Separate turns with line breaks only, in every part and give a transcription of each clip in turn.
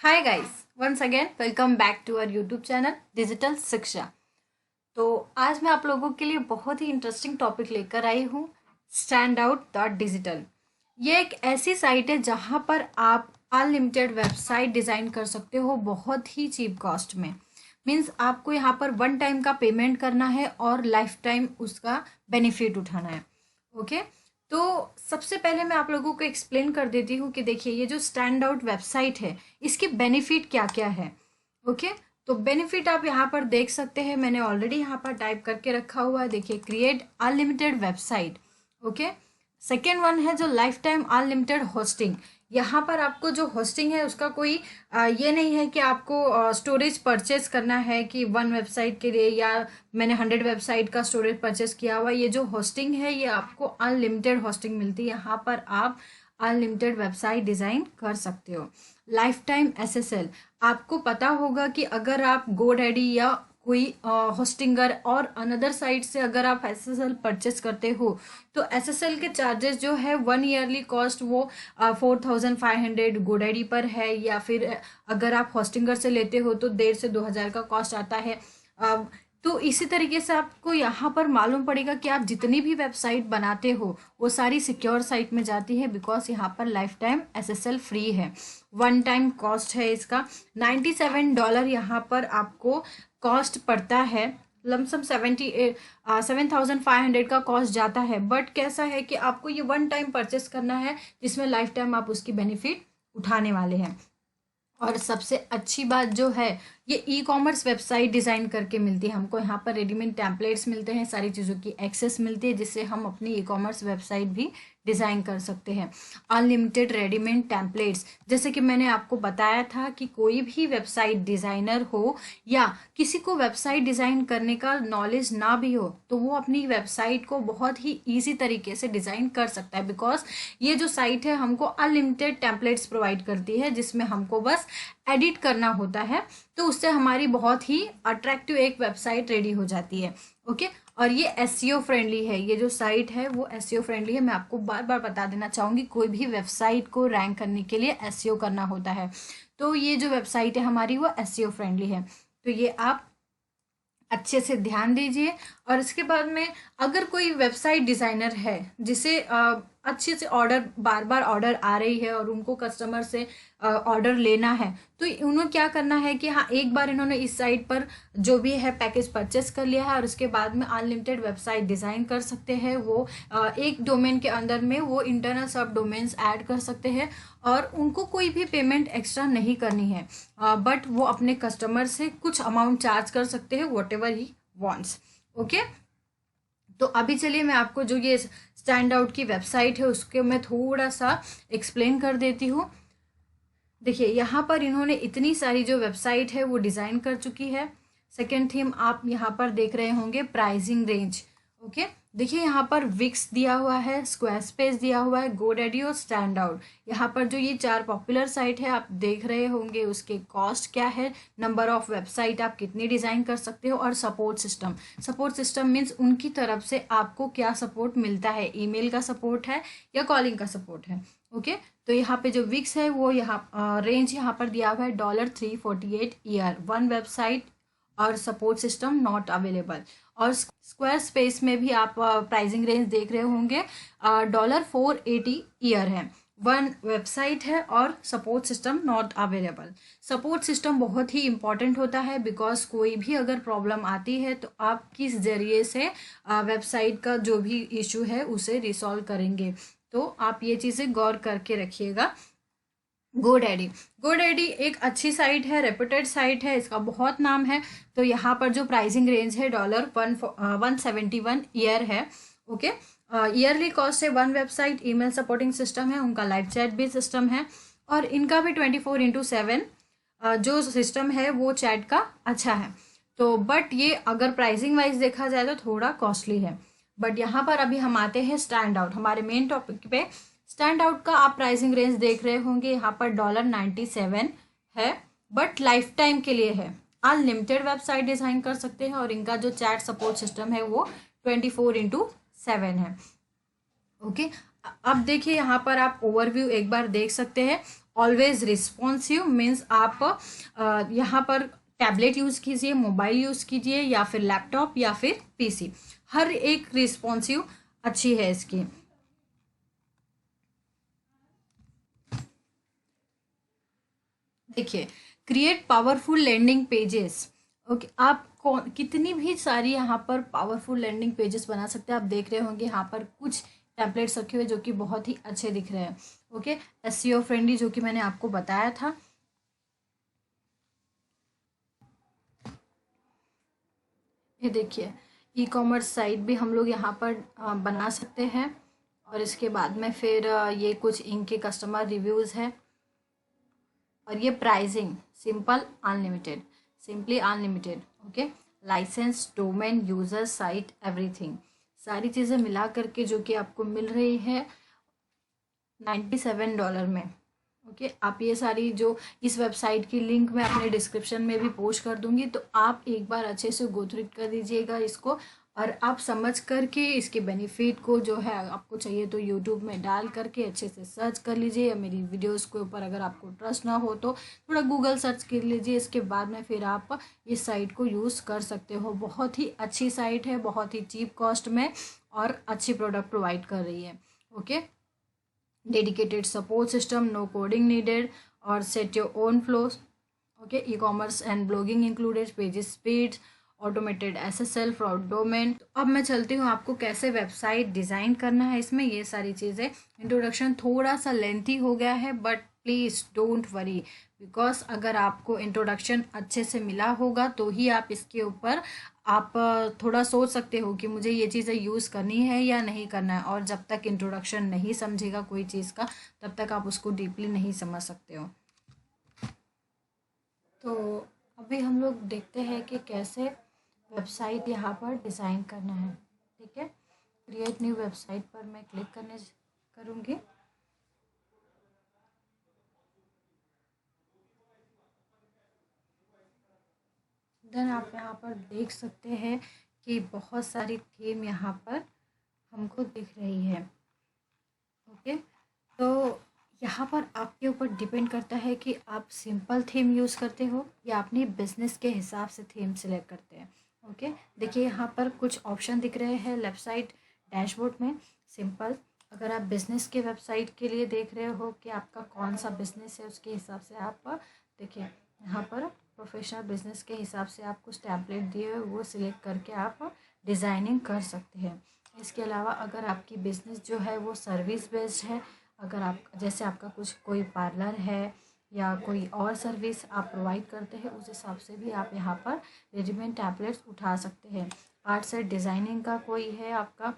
Hi guys, once again welcome back to our YouTube channel digital Shiksha. तो आज मैं आप लोगों के लिए बहुत ही इंटरेस्टिंग टॉपिक लेकर आई हूँ, स्टैंड आउट डॉट डिजिटल। ये एक ऐसी साइट है जहाँ पर आप अनलिमिटेड वेबसाइट डिज़ाइन कर सकते हो बहुत ही चीप कॉस्ट में। मीन्स आपको यहाँ पर वन टाइम का पेमेंट करना है और लाइफ टाइम उसका बेनिफिट उठाना है। ओके, तो सबसे पहले मैं आप लोगों को एक्सप्लेन कर देती हूँ कि देखिए ये जो स्टैंड आउट वेबसाइट है इसके बेनिफिट क्या क्या है। ओके, तो बेनिफिट आप यहाँ पर देख सकते हैं, मैंने ऑलरेडी यहाँ पर टाइप करके रखा हुआ है। देखिए, create unlimited website. Okay, second one है जो लाइफ टाइम अनलिमिटेड होस्टिंग। यहाँ पर आपको जो होस्टिंग है उसका कोई ये नहीं है कि आपको स्टोरेज परचेज करना है कि वन वेबसाइट के लिए या मैंने 100 वेबसाइट का स्टोरेज परचेज किया हुआ। ये जो होस्टिंग है ये आपको अनलिमिटेड होस्टिंग मिलती है। यहाँ पर आप अनलिमिटेड वेबसाइट डिज़ाइन कर सकते हो। लाइफ टाइम एसएसएल, आपको पता होगा कि अगर आप गोडैडी या कोई होस्टिंगर और अनदर साइट से अगर आप एसएसएल परचेस करते हो तो एसएसएल के चार्जेस जो है 1 ईयरली कॉस्ट वो 4500 गोडैडी पर है, या फिर अगर आप होस्टिंगर से लेते हो तो 1500 से 2000 का कॉस्ट आता है। तो इसी तरीके से आपको यहाँ पर मालूम पड़ेगा कि आप जितनी भी वेबसाइट बनाते हो वो सारी सिक्योर साइट में जाती है, बिकॉज यहाँ पर लाइफ टाइम एसएसएल फ्री है। वन टाइम कॉस्ट है इसका $97 यहाँ पर आपको कॉस्ट पड़ता है। लमसम 7,500 का कॉस्ट जाता है। बट कैसा है कि आपको ये वन टाइम परचेस करना है जिसमें लाइफ टाइम आप उसकी बेनिफिट उठाने वाले हैं। और सबसे अच्छी बात जो है, ये ई कॉमर्स वेबसाइट डिज़ाइन करके मिलती है हमको। यहाँ पर रेडीमेड टेम्पलेट्स मिलते हैं, सारी चीज़ों की एक्सेस मिलती है जिससे हम अपनी ई कॉमर्स वेबसाइट भी डिज़ाइन कर सकते हैं। अनलिमिटेड रेडीमेड टेम्पलेट्स, जैसे कि मैंने आपको बताया था कि कोई भी वेबसाइट डिज़ाइनर हो या किसी को वेबसाइट डिज़ाइन करने का नॉलेज ना भी हो तो वो अपनी वेबसाइट को बहुत ही ईजी तरीके से डिज़ाइन कर सकता है, बिकॉज ये जो साइट है हमको अनलिमिटेड टेम्पलेट्स प्रोवाइड करती है जिसमें हमको बस एडिट करना होता है, तो उससे हमारी बहुत ही अट्रैक्टिव एक वेबसाइट रेडी हो जाती है। ओके, और ये एसईओ फ्रेंडली है। ये जो साइट है वो एसईओ फ्रेंडली है। मैं आपको बार बार बता देना चाहूँगी, कोई भी वेबसाइट को रैंक करने के लिए एसईओ करना होता है, तो ये जो वेबसाइट है हमारी वो एसईओ फ्रेंडली है। तो ये आप अच्छे से ध्यान दीजिए। और इसके बाद में अगर कोई वेबसाइट डिज़ाइनर है जिसे अच्छे से ऑर्डर बार बार ऑर्डर आ रही है और उनको कस्टमर से ऑर्डर लेना है, तो उन्हें क्या करना है कि हाँ, एक बार इन्होंने इस साइट पर जो भी है पैकेज परचेस कर लिया है और उसके बाद में अनलिमिटेड वेबसाइट डिज़ाइन कर सकते हैं। वो एक डोमेन के अंदर में वो इंटरनल सब डोमेन्स ऐड कर सकते हैं और उनको कोई भी पेमेंट एक्स्ट्रा नहीं करनी है, बट वो अपने कस्टमर से कुछ अमाउंट चार्ज कर सकते हैं, what ever he wants. Okay, तो अभी चलिए मैं आपको जो ये स्टैंड आउट की वेबसाइट है उसके मैं थोड़ा सा एक्सप्लेन कर देती हूँ। देखिए, यहाँ पर इन्होंने इतनी सारी जो वेबसाइट है वो डिज़ाइन कर चुकी है। सेकेंड थीम आप यहाँ पर देख रहे होंगे, प्राइसिंग रेंज। ओके, देखिए यहाँ पर विक्स दिया हुआ है, स्क्वायर स्पेस दिया हुआ है, गोडैडी और स्टैंड आउट। यहाँ पर जो ये 4 पॉपुलर साइट है आप देख रहे होंगे उसके कॉस्ट क्या है, नंबर ऑफ वेबसाइट आप कितनी डिज़ाइन कर सकते हो, और support system. Support system means उनकी तरफ से आपको क्या सपोर्ट मिलता है, ईमेल का सपोर्ट है या कॉलिंग का सपोर्ट है। ओके, तो यहाँ पे जो विक्स है वो यहाँ रेंज यहाँ पर दिया हुआ है $348 ईयर, वन वेबसाइट और सपोर्ट सिस्टम नॉट अवेलेबल। और स्क्वायर स्पेस में भी आप प्राइसिंग रेंज देख रहे होंगे, $480 ईयर है, वन वेबसाइट है और support system not available. Support system बहुत ही इंपॉर्टेंट होता है, बिकॉज कोई भी अगर प्रॉब्लम आती है तो आप किस जरिए से वेबसाइट का जो भी इशू है उसे रिसॉल्व करेंगे, तो आप ये चीज़ें गौर करके रखिएगा। गोडैडी, गोडैडी एक अच्छी साइट है, रेपुटेड साइट है, इसका बहुत नाम है। तो यहाँ पर जो प्राइसिंग रेंज है $171 ईयर है। ओके, ईयरली कॉस्ट है, one website, email supporting system है, उनका लाइव चैट भी सिस्टम है और इनका भी 24/7 जो सिस्टम है वो चैट का अच्छा है। तो बट ये अगर प्राइसिंग वाइज देखा जाए तो थोड़ा कॉस्टली है। बट यहाँ पर अभी हम आते हैं स्टैंड आउट, हमारे मेन टॉपिक पे। स्टैंड आउट का आप प्राइसिंग रेंज देख रहे होंगे, यहाँ पर $97 है, बट लाइफ टाइम के लिए है। अनलिमिटेड वेबसाइट डिज़ाइन कर सकते हैं और इनका जो चैट सपोर्ट सिस्टम है वो 24/7 है। ओके, अब देखिए यहाँ पर आप ओवरव्यू एक बार देख सकते हैं। ऑलवेज रिस्पॉन्सिव मीन्स आप यहाँ पर टैबलेट यूज़ कीजिए, मोबाइल यूज़ कीजिए या फिर लैपटॉप या फिर पीसी, हर एक रिस्पॉन्सिव अच्छी है इसकी। देखिए, create powerful landing pages. Okay, आप कौन कितनी भी सारी यहाँ पर पावरफुल लैंडिंग पेजेस बना सकते हैं। आप देख रहे होंगे यहाँ पर कुछ टेम्पलेट्स रखे हुए जो कि बहुत ही अच्छे दिख रहे हैं। ओके, एसईओ फ्रेंडली जो कि मैंने आपको बताया था। ये देखिए, ई कॉमर्स साइट भी हम लोग यहाँ पर बना सकते हैं। और इसके बाद में फिर ये कुछ इनके कस्टमर रिव्यूज़ है। और ये pricing simple unlimited, simply unlimited. Okay, licence, domain, user, site, everything, सारी चीज़ें मिला करके जो कि आपको मिल रही है $97 में। ओके, आप ये सारी जो इस वेबसाइट की लिंक मैं अपने डिस्क्रिप्शन में भी पोस्ट कर दूंगी, तो आप एक बार अच्छे से गो थ्रू कर दीजिएगा इसको, और आप समझ करके इसके बेनिफिट को जो है आपको चाहिए तो यूट्यूब में डाल करके अच्छे से सर्च कर लीजिए, या मेरी वीडियोस के ऊपर अगर आपको ट्रस्ट ना हो तो थोड़ा गूगल सर्च कर लीजिए। इसके बाद में फिर आप इस साइट को यूज़ कर सकते हो। बहुत ही अच्छी साइट है, बहुत ही चीप कॉस्ट में और अच्छी प्रोडक्ट प्रोवाइड कर रही है। Okay, dedicated support system, no coding needed, or set your own flows. Okay, e-commerce and blogging included, pages speed, automated SSL, fraud domain. तो अब मैं चलती हूँ आपको कैसे वेबसाइट डिज़ाइन करना है इसमें, ये सारी चीज़ें। इंट्रोडक्शन थोड़ा सा लेंथी हो गया है, but please don't worry, because अगर आपको इंट्रोडक्शन अच्छे से मिला होगा तो ही आप इसके ऊपर आप थोड़ा सोच सकते हो कि मुझे ये चीज़ें यूज़ करनी है या नहीं करना है। और जब तक इंट्रोडक्शन नहीं समझेगा कोई चीज़ का, तब तक आप उसको डीपली नहीं समझ सकते हो। तो अभी हम लोग देखते हैं कि कैसे वेबसाइट यहाँ पर डिज़ाइन करना है। ठीक है, क्रिएट न्यू वेबसाइट पर मैं क्लिक करूँगी। देन आप यहाँ पर देख सकते हैं कि बहुत सारी थीम यहाँ पर हमको दिख रही है। ओके, तो यहाँ पर आपके ऊपर डिपेंड करता है कि आप सिंपल थीम यूज़ करते हो या अपनी बिजनेस के हिसाब से थीम सिलेक्ट करते हैं। ओके, देखिए यहाँ पर कुछ ऑप्शन दिख रहे हैं लेफ़्ट साइड डैशबोर्ड में। सिंपल, अगर आप बिज़नेस के वेबसाइट के लिए देख रहे हो कि आपका कौन सा बिज़नेस है, उसके हिसाब से आप देखिए यहाँ पर प्रोफेशनल बिजनेस के हिसाब से आप कुछ टैम्पलेट दिए हुए वो सिलेक्ट करके आप डिज़ाइनिंग कर सकते हैं। इसके अलावा अगर आपकी बिज़नेस जो है वो सर्विस बेस्ड है, अगर आप जैसे आपका कुछ कोई पार्लर है या कोई और सर्विस आप प्रोवाइड करते हैं, उस हिसाब से भी आप यहाँ पर रेडीमेड टैम्पलेट्स उठा सकते हैं। आर्ट्स एंड डिज़ाइनिंग का कोई है आपका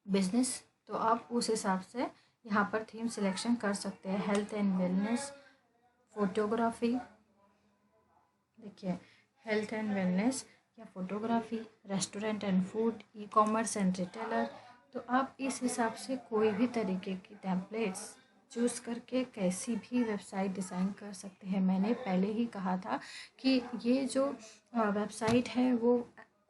बिजनेस, तो आप उस हिसाब से यहाँ पर थीम सिलेक्शन कर सकते हैं। हेल्थ एंड वेलनेस, फोटोग्राफी, देखिए हेल्थ एंड वेलनेस या photography, restaurant and food, e commerce and retailer. तो आप इस हिसाब से कोई भी तरीके की टेम्पलेट्स चूज़ करके कैसी भी वेबसाइट डिज़ाइन कर सकते हैं। मैंने पहले ही कहा था कि ये जो वेबसाइट है वो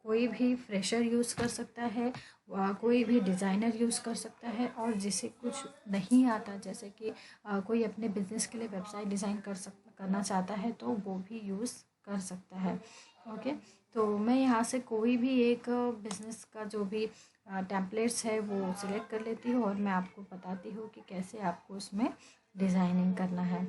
कोई भी फ्रेशर यूज़ कर सकता है, कोई भी डिज़ाइनर यूज़ कर सकता है, और जिसे कुछ नहीं आता, जैसे कि कोई अपने बिजनेस के लिए वेबसाइट डिज़ाइन करना चाहता है, तो वो भी यूज़ कर सकता है। ओके, तो मैं यहाँ से कोई भी एक बिज़नेस का जो भी टेम्पलेट्स है वो सिलेक्ट कर लेती हूँ और मैं आपको बताती हूँ कि कैसे आपको उसमें डिज़ाइनिंग करना है।